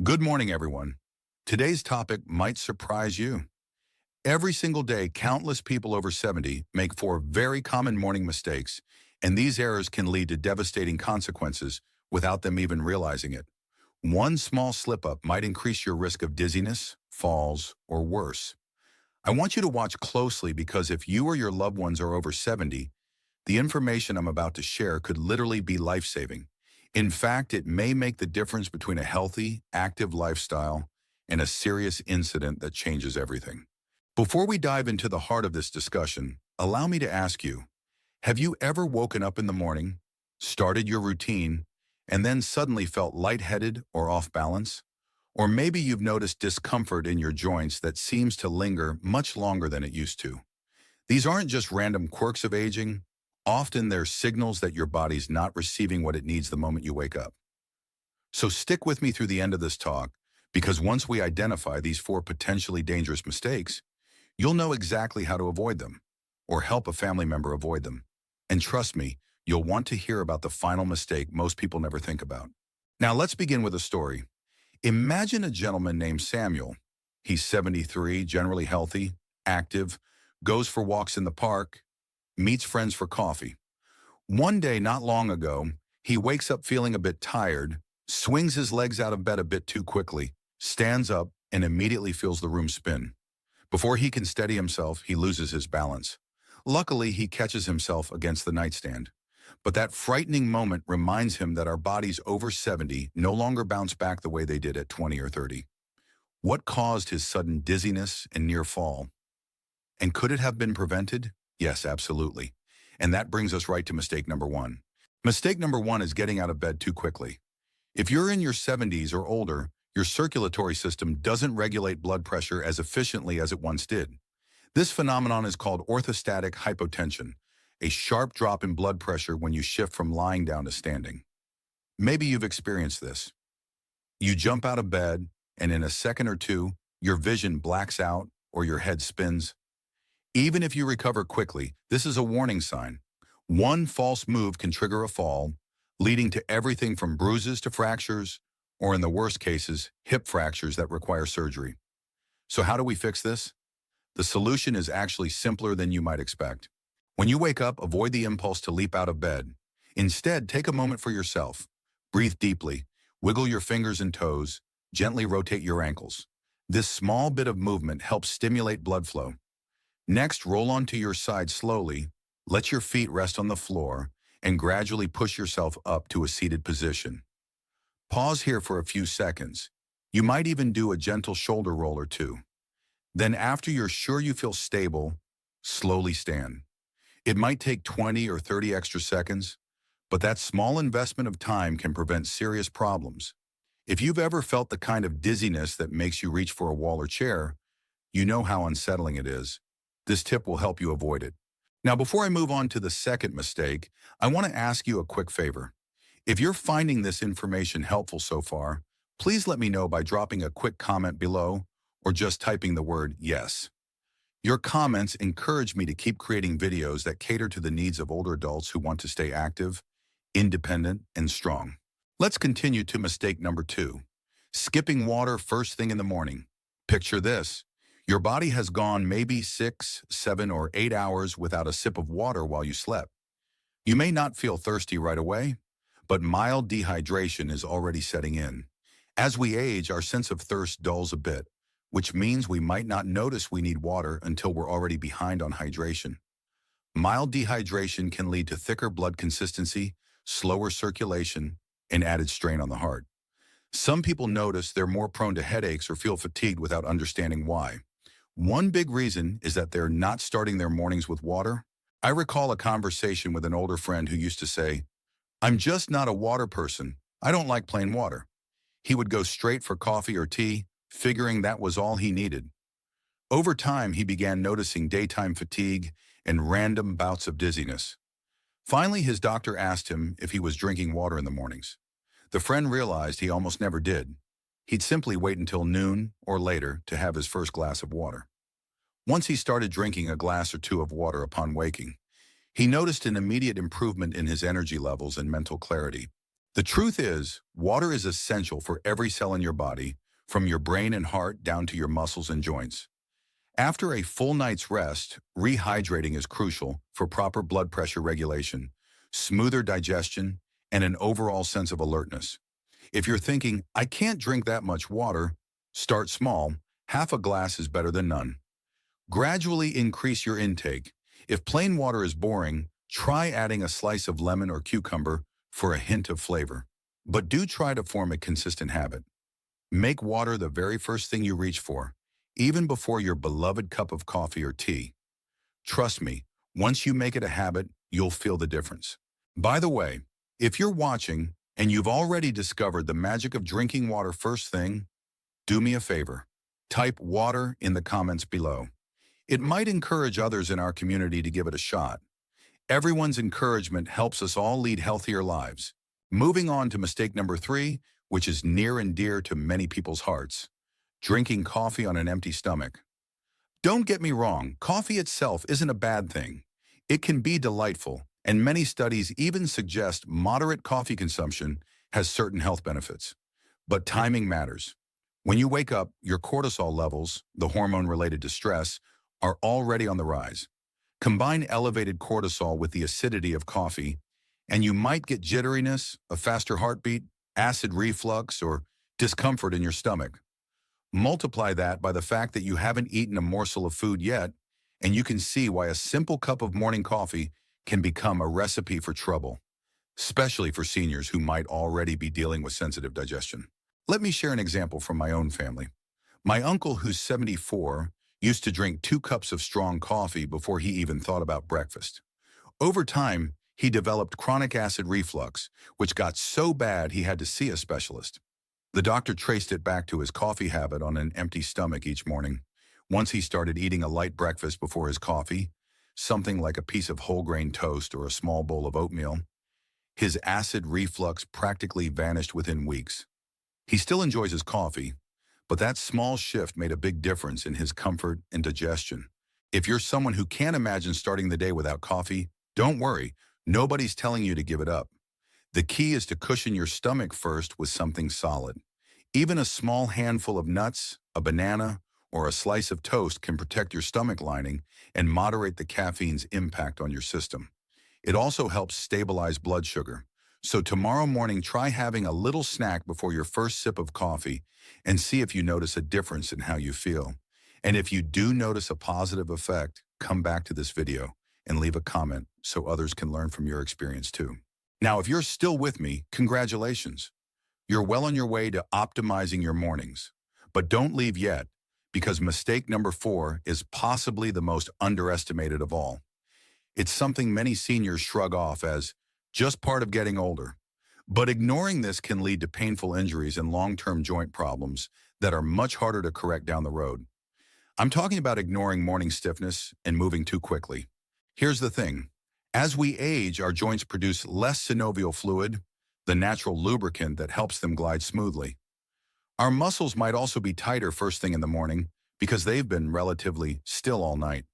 Good morning, everyone. Today's topic might surprise you. Every single day, countless people over 70 make four very common morning mistakes, and these errors can lead to devastating consequences without them even realizing it. One small slip-up might increase your risk of dizziness, falls, or worse. I want you to watch closely because if you or your loved ones are over 70, the information I'm about to share could literally be life-saving. In fact, it may make the difference between a healthy, active lifestyle and a serious incident that changes everything. Before we dive into the heart of this discussion, allow me to ask you, have you ever woken up in the morning, started your routine, and then suddenly felt lightheaded or off balance? Or maybe you've noticed discomfort in your joints that seems to linger much longer than it used to. These aren't just random quirks of aging. Often they're signals that your body's not receiving what it needs the moment you wake up. So stick with me through the end of this talk, because once we identify these four potentially dangerous mistakes, you'll know exactly how to avoid them, or help a family member avoid them. And trust me, you'll want to hear about the final mistake most people never think about. Now let's begin with a story. Imagine a gentleman named Samuel. He's 73, generally healthy, active, goes for walks in the park, meets friends for coffee. One day not long ago, he wakes up feeling a bit tired, swings his legs out of bed a bit too quickly, stands up, and immediately feels the room spin. Before he can steady himself, he loses his balance. Luckily, he catches himself against the nightstand. But that frightening moment reminds him that our bodies over 70 no longer bounce back the way they did at 20 or 30. What caused his sudden dizziness and near fall? And could it have been prevented? Yes, absolutely. And that brings us right to mistake number one. Mistake number one is getting out of bed too quickly. If you're in your 70s or older, your circulatory system doesn't regulate blood pressure as efficiently as it once did. This phenomenon is called orthostatic hypotension, a sharp drop in blood pressure when you shift from lying down to standing. Maybe you've experienced this. You jump out of bed, and in a second or two, your vision blacks out or your head spins. Even if you recover quickly, this is a warning sign. One false move can trigger a fall, leading to everything from bruises to fractures, or in the worst cases, hip fractures that require surgery. So how do we fix this? The solution is actually simpler than you might expect. When you wake up, avoid the impulse to leap out of bed. Instead, take a moment for yourself. Breathe deeply, wiggle your fingers and toes, gently rotate your ankles. This small bit of movement helps stimulate blood flow. Next, roll onto your side slowly, let your feet rest on the floor, and gradually push yourself up to a seated position. Pause here for a few seconds. You might even do a gentle shoulder roll or two. Then after you're sure you feel stable, slowly stand. It might take 20 or 30 extra seconds, but that small investment of time can prevent serious problems. If you've ever felt the kind of dizziness that makes you reach for a wall or chair, you know how unsettling it is. This tip will help you avoid it. Now, before I move on to the second mistake, I want to ask you a quick favor. If you're finding this information helpful so far, please let me know by dropping a quick comment below or just typing the word yes. Your comments encourage me to keep creating videos that cater to the needs of older adults who want to stay active, independent, and strong. Let's continue to mistake number two. Skipping water first thing in the morning. Picture this. Your body has gone maybe 6, 7, or 8 hours without a sip of water while you slept. You may not feel thirsty right away, but mild dehydration is already setting in. As we age, our sense of thirst dulls a bit, which means we might not notice we need water until we're already behind on hydration. Mild dehydration can lead to thicker blood consistency, slower circulation, and added strain on the heart. Some people notice they're more prone to headaches or feel fatigued without understanding why. One big reason is that they're not starting their mornings with water. I recall a conversation with an older friend who used to say, "I'm just not a water person. I don't like plain water." He would go straight for coffee or tea, figuring that was all he needed. Over time, he began noticing daytime fatigue and random bouts of dizziness. Finally, his doctor asked him if he was drinking water in the mornings. The friend realized he almost never did. He'd simply wait until noon or later to have his first glass of water. Once he started drinking a glass or two of water upon waking, he noticed an immediate improvement in his energy levels and mental clarity. The truth is, water is essential for every cell in your body, from your brain and heart down to your muscles and joints. After a full night's rest, rehydrating is crucial for proper blood pressure regulation, smoother digestion, and an overall sense of alertness. If you're thinking, I can't drink that much water, start small. Half a glass is better than none. Gradually increase your intake. If plain water is boring, try adding a slice of lemon or cucumber for a hint of flavor. But do try to form a consistent habit. Make water the very first thing you reach for, even before your beloved cup of coffee or tea. Trust me, once you make it a habit, you'll feel the difference. By the way, if you're watching and you've already discovered the magic of drinking water first thing, do me a favor. Type water in the comments below. It might encourage others in our community to give it a shot. Everyone's encouragement helps us all lead healthier lives. Moving on to mistake number 3, which is near and dear to many people's hearts: drinking coffee on an empty stomach. Don't get me wrong, coffee itself isn't a bad thing. It can be delightful, and many studies even suggest moderate coffee consumption has certain health benefits. But timing matters. When you wake up, your cortisol levels, the hormone related to stress, are already on the rise. Combine elevated cortisol with the acidity of coffee, and you might get jitteriness, a faster heartbeat, acid reflux, or discomfort in your stomach. Multiply that by the fact that you haven't eaten a morsel of food yet, and you can see why a simple cup of morning coffee can become a recipe for trouble, especially for seniors who might already be dealing with sensitive digestion. Let me share an example from my own family. My uncle, who's 74, used to drink 2 cups of strong coffee before he even thought about breakfast. Over time, he developed chronic acid reflux, which got so bad he had to see a specialist. The doctor traced it back to his coffee habit on an empty stomach each morning. Once he started eating a light breakfast before his coffee, something like a piece of whole grain toast or a small bowl of oatmeal, his acid reflux practically vanished within weeks. He still enjoys his coffee, but that small shift made a big difference in his comfort and digestion. If you're someone who can't imagine starting the day without coffee, don't worry, nobody's telling you to give it up. The key is to cushion your stomach first with something solid. Even a small handful of nuts, a banana, or a slice of toast can protect your stomach lining and moderate the caffeine's impact on your system. It also helps stabilize blood sugar. So tomorrow morning, try having a little snack before your first sip of coffee and see if you notice a difference in how you feel. And if you do notice a positive effect, come back to this video and leave a comment so others can learn from your experience too. Now, if you're still with me, congratulations. You're well on your way to optimizing your mornings. But don't leave yet, because mistake number 4 is possibly the most underestimated of all. It's something many seniors shrug off as just part of getting older. But ignoring this can lead to painful injuries and long-term joint problems that are much harder to correct down the road. I'm talking about ignoring morning stiffness and moving too quickly. Here's the thing. As we age, our joints produce less synovial fluid, the natural lubricant that helps them glide smoothly. Our muscles might also be tighter first thing in the morning because they've been relatively still all night.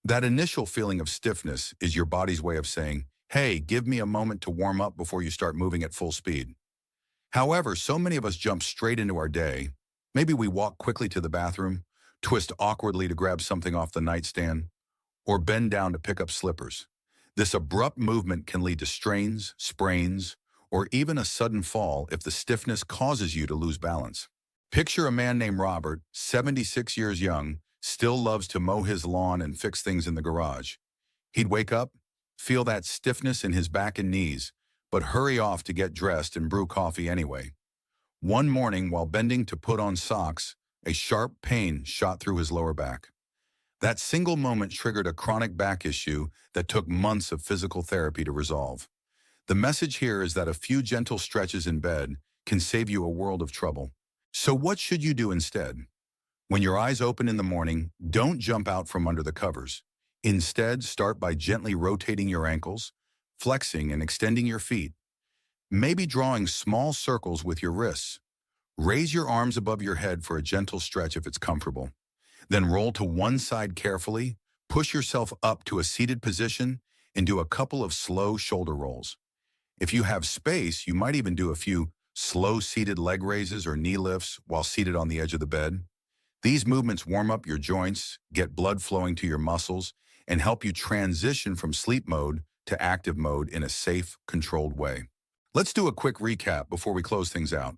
That initial feeling of stiffness is your body's way of saying, hey, give me a moment to warm up before you start moving at full speed. However, so many of us jump straight into our day. Maybe we walk quickly to the bathroom, twist awkwardly to grab something off the nightstand, or bend down to pick up slippers. This abrupt movement can lead to strains, sprains, or even a sudden fall if the stiffness causes you to lose balance. Picture a man named Robert, 76 years young, still loves to mow his lawn and fix things in the garage. He'd wake up, feel that stiffness in his back and knees, but hurry off to get dressed and brew coffee anyway. One morning, while bending to put on socks, a sharp pain shot through his lower back. That single moment triggered a chronic back issue that took months of physical therapy to resolve. The message here is that a few gentle stretches in bed can save you a world of trouble. So what should you do instead? When your eyes open in the morning, don't jump out from under the covers. Instead, start by gently rotating your ankles, flexing and extending your feet. Maybe drawing small circles with your wrists. Raise your arms above your head for a gentle stretch if it's comfortable. Then roll to one side carefully, push yourself up to a seated position, and do a couple of slow shoulder rolls. If you have space, you might even do a few slow seated leg raises or knee lifts while seated on the edge of the bed. These movements warm up your joints, get blood flowing to your muscles, and help you transition from sleep mode to active mode in a safe, controlled way. Let's do a quick recap before we close things out.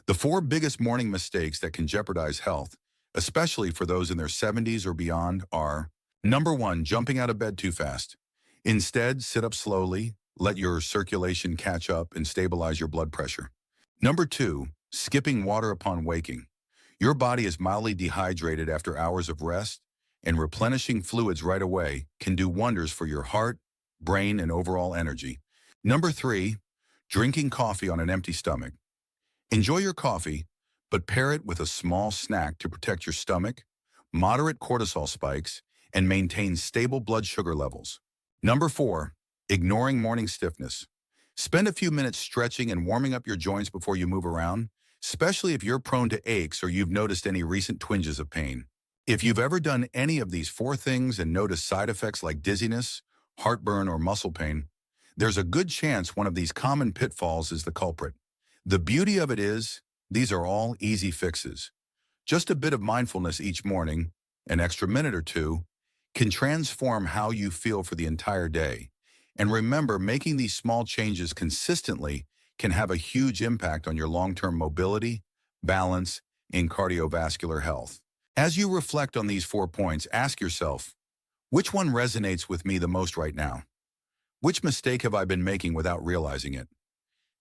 The four biggest morning mistakes that can jeopardize health, especially for those in their 70s or beyond, are: number one, jumping out of bed too fast. Instead, sit up slowly, let your circulation catch up and stabilize your blood pressure. Number two, skipping water upon waking. Your body is mildly dehydrated after hours of rest, and replenishing fluids right away can do wonders for your heart, brain, and overall energy. Number three, drinking coffee on an empty stomach. Enjoy your coffee, but pair it with a small snack to protect your stomach, moderate cortisol spikes, and maintain stable blood sugar levels. Number four, ignoring morning stiffness. Spend a few minutes stretching and warming up your joints before you move around, especially if you're prone to aches or you've noticed any recent twinges of pain. If you've ever done any of these four things and noticed side effects like dizziness, heartburn, or muscle pain, there's a good chance one of these common pitfalls is the culprit. The beauty of it is, these are all easy fixes. Just a bit of mindfulness each morning, an extra minute or two, can transform how you feel for the entire day. And remember, making these small changes consistently can have a huge impact on your long-term mobility, balance, and cardiovascular health. As you reflect on these 4 points, ask yourself, which one resonates with me the most right now? Which mistake have I been making without realizing it?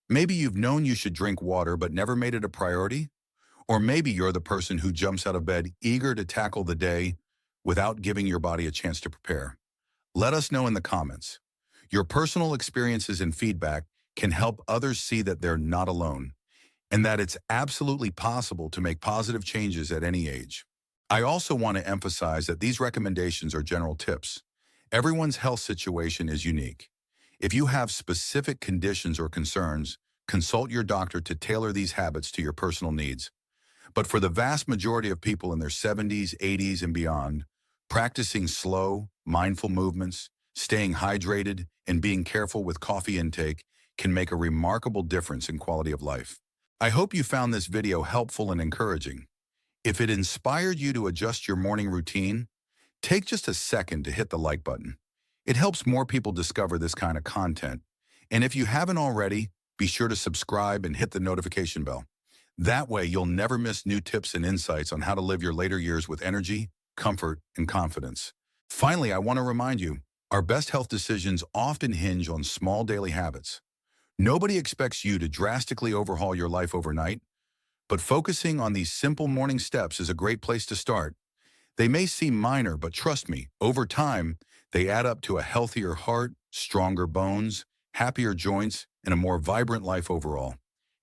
Maybe you've known you should drink water but never made it a priority. Or maybe you're the person who jumps out of bed eager to tackle the day without giving your body a chance to prepare. Let us know in the comments. Your personal experiences and feedback can help others see that they're not alone and that it's absolutely possible to make positive changes at any age. I also want to emphasize that these recommendations are general tips. Everyone's health situation is unique. If you have specific conditions or concerns, consult your doctor to tailor these habits to your personal needs. But for the vast majority of people in their 70s, 80s, and beyond, practicing slow, mindful movements, staying hydrated, and being careful with coffee intake can make a remarkable difference in quality of life. I hope you found this video helpful and encouraging. If it inspired you to adjust your morning routine, take just a second to hit the like button. It helps more people discover this kind of content. And if you haven't already, be sure to subscribe and hit the notification bell. That way, you'll never miss new tips and insights on how to live your later years with energy, comfort, and confidence. Finally, I want to remind you, our best health decisions often hinge on small daily habits. Nobody expects you to drastically overhaul your life overnight, but focusing on these simple morning steps is a great place to start. They may seem minor, but trust me, over time, they add up to a healthier heart, stronger bones, happier joints, and a more vibrant life overall.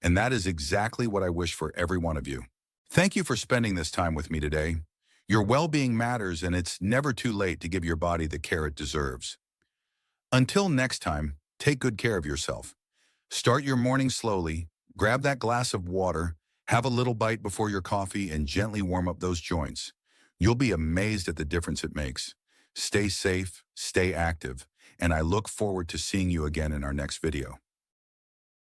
And that is exactly what I wish for every one of you. Thank you for spending this time with me today. Your well-being matters, and it's never too late to give your body the care it deserves. Until next time, take good care of yourself. Start your morning slowly, grab that glass of water, have a little bite before your coffee, and gently warm up those joints. You'll be amazed at the difference it makes. Stay safe, stay active, and I look forward to seeing you again in our next video.